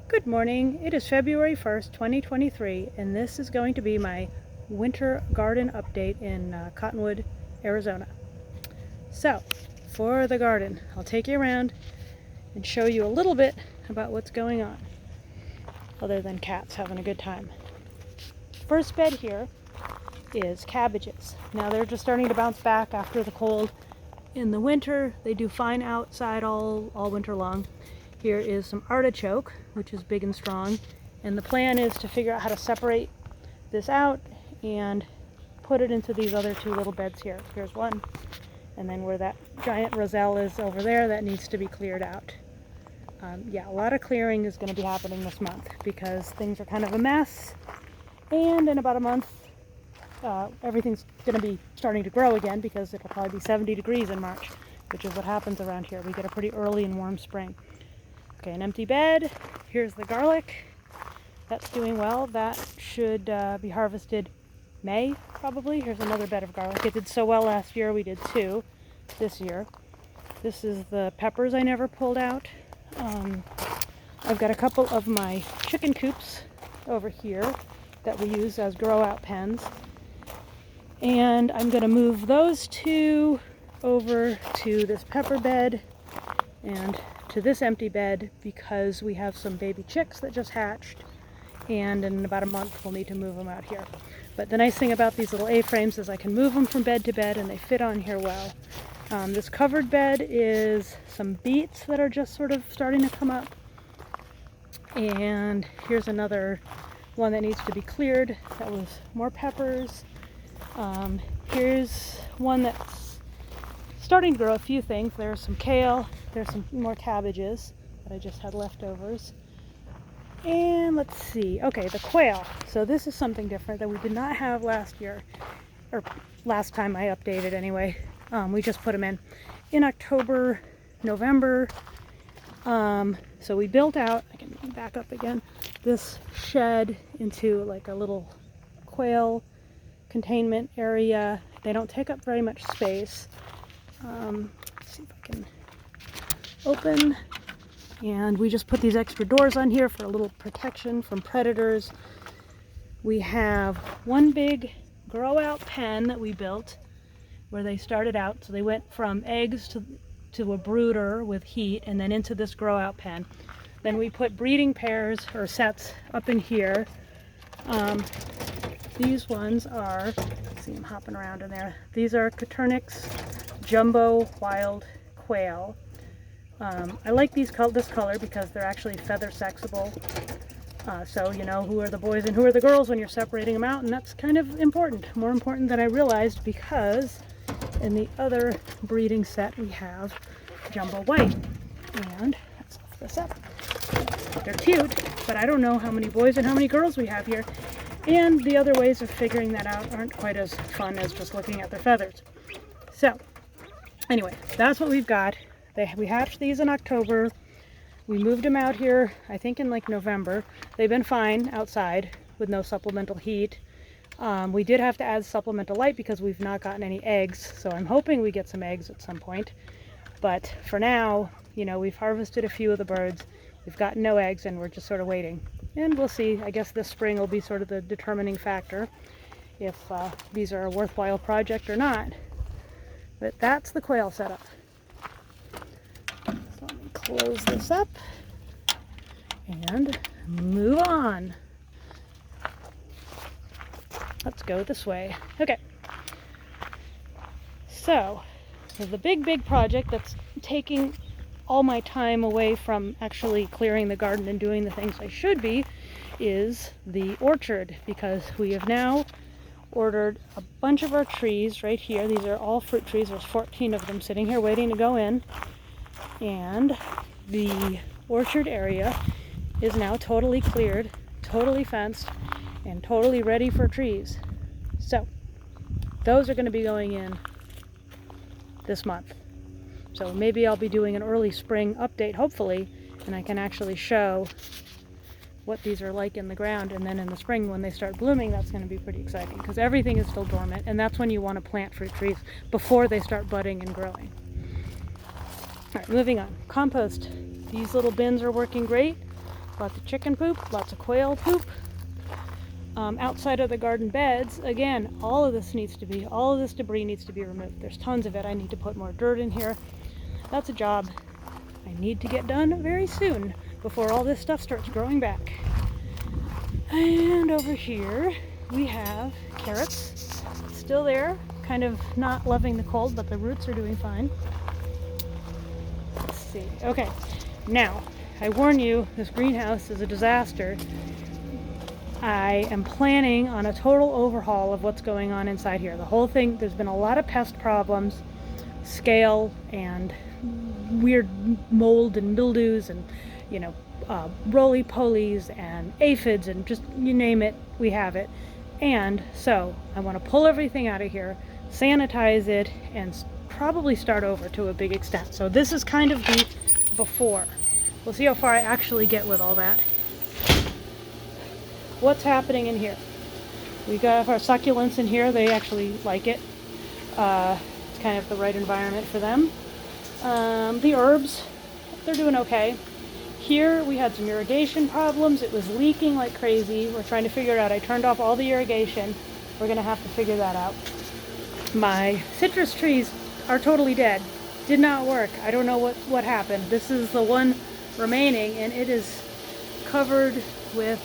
Good morning. It is February 1st, 2023, and this is going to be my winter garden update in Cottonwood, Arizona. So, for the garden, I'll take you around and show you a little bit about what's going on, other than cats having a good time. First bed here is cabbages. Now they're just starting to bounce back after the cold. In the winter, they do fine outside all winter long. Here is some artichoke, which is big and strong, and the plan is to figure out how to separate this out and put it into these other two little beds here. Here's one, and then where that giant roselle is over there, that needs to be cleared out. Yeah, a lot of clearing is going to be happening this month because things are kind of a mess, and in about a month everything's going to be starting to grow again because it'll probably be 70 degrees in March, which is what happens around here. We get a pretty early and warm spring. Okay, an empty bed. Here's the garlic. That's doing well. That should be harvested May, probably. Here's another bed of garlic. It did so well last year. We did two this year. This is the peppers I never pulled out. I've got a couple of my chicken coops over here that we use as grow-out pens. And I'm going to move those two over to this pepper bed and to this empty bed because we have some baby chicks that just hatched, and in about a month we'll need to move them out here. But the nice thing about these little A-frames is I can move them from bed to bed and they fit on here well. This covered bed is some beets that are just sort of starting to come up, and here's another one that needs to be cleared. That was more peppers. Here's one that's starting to grow a few things. There's some kale, there's some more cabbages that I just had leftovers. And let's see, okay, the quail. So this is something different that we did not have last year, or last time I updated anyway. We just put them in October, November. So we built out, I can back up again, this shed into like a little quail containment area. They don't take up very much space. Let's see if I can open. And we just put these extra doors on here for a little protection from predators. We have one big grow-out pen that we built where they started out. So they went from eggs to a brooder with heat and then into this grow-out pen. Then we put breeding pairs or sets up in here. These ones are, see them hopping around in there. These are Coturnix Jumbo Wild Quail. I like this color because they're actually feather sexable. So you know who are the boys and who are the girls when you're separating them out, and that's kind of important. More important than I realized, because in the other breeding set we have Jumbo White. And let's lift this up. They're cute, but I don't know how many boys and how many girls we have here. And the other ways of figuring that out aren't quite as fun as just looking at their feathers. So, anyway, that's what we've got. We hatched these in October. We moved them out here, I think in like November. They've been fine outside with no supplemental heat. We did have to add supplemental light because we've not gotten any eggs, so I'm hoping we get some eggs at some point. But for now, you know, we've harvested a few of the birds. We've gotten no eggs and we're just sort of waiting. And we'll see. I guess this spring will be sort of the determining factor if these are a worthwhile project or not. But that's the quail setup. So let me close this up and move on. Let's go this way. Okay. So the big project that's taking all my time away from actually clearing the garden and doing the things I should be is the orchard, because we have now ordered a bunch of our trees right here. These are all fruit trees. There's 14 of them sitting here waiting to go in, and the orchard area is now totally cleared, totally fenced, and totally ready for trees. So those are going to be going in this month. So maybe I'll be doing an early spring update, hopefully, and I can actually show what these are like in the ground. And then in the spring when they start blooming, that's going to be pretty exciting because everything is still dormant, and that's when you want to plant fruit trees, before they start budding and growing. All right, moving on. Compost. These little bins are working great. lots of chicken poop, lots of quail poop. Outside of the garden beds, again, all of this debris needs to be removed. There's tons of it. I need to put more dirt in here. That's a job I need to get done very soon before all this stuff starts growing back. And over here we have carrots, still there, kind of not loving the cold, but the roots are doing fine. Let's see. Okay, now I warn you, this greenhouse is a disaster. I am planning on a total overhaul of what's going on inside here. The whole thing, there's been a lot of pest problems, scale and weird mold and mildews and, you know, roly-polies and aphids and just you name it, we have it. And so I want to pull everything out of here, sanitize it, and probably start over to a big extent. So this is kind of the before. We'll see how far I actually get with all that. What's happening in here? We got our succulents in here. They actually like it. It's kind of the right environment for them. The herbs, they're doing okay. Here we had some irrigation problems. It was leaking like crazy. We're trying to figure it out. I turned off all the irrigation. We're going to have to figure that out. My citrus trees are totally dead. Did not work. I don't know what happened. This is the one remaining, and it is covered with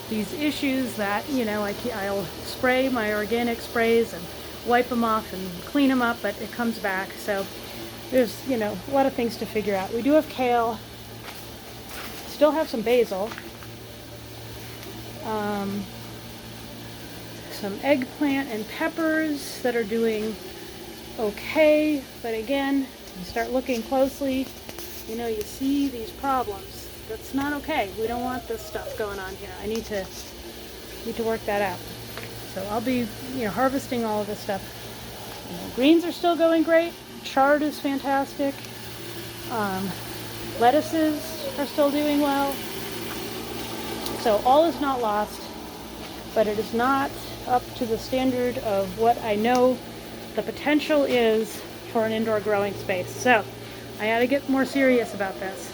these issues that, you know, I'll spray my organic sprays and wipe them off and clean them up, but it comes back. So there's, you know, a lot of things to figure out. We do have kale. Still have some basil. Some eggplant and peppers that are doing okay, but again, you start looking closely, you know, you see these problems. That's not okay. We don't want this stuff going on here. I need to work that out. So I'll be, you know, harvesting all of this stuff. You know, greens are still going great. Chard is fantastic. Lettuces are still doing well. So all is not lost, but it is not up to the standard of what I know the potential is for an indoor growing space. So I got to get more serious about this.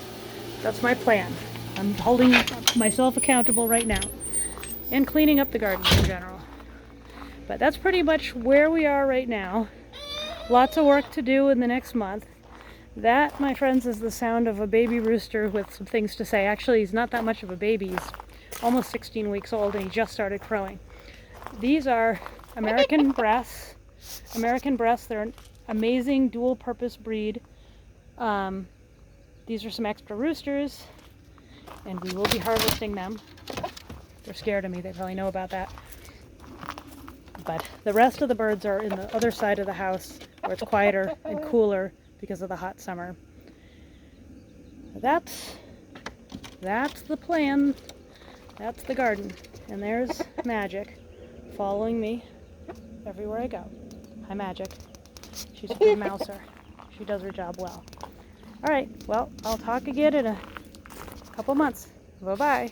That's my plan. I'm holding myself accountable right now and cleaning up the garden in general. But that's pretty much where we are right now. Lots of work to do in the next month. That, my friends, is the sound of a baby rooster with some things to say. Actually, he's not that much of a baby. He's almost 16 weeks old and he just started crowing. These are American breasts. They're an amazing dual-purpose breed. These are some extra roosters, and we will be harvesting them. They're scared of me. They probably know about that. But the rest of the birds are in the other side of the house where it's quieter and cooler because of the hot summer. That's the plan. That's the garden. And there's Magic following me everywhere I go. Hi, Magic. She's a good mouser. She does her job well. All right, well, I'll talk again in a couple months. Bye-bye.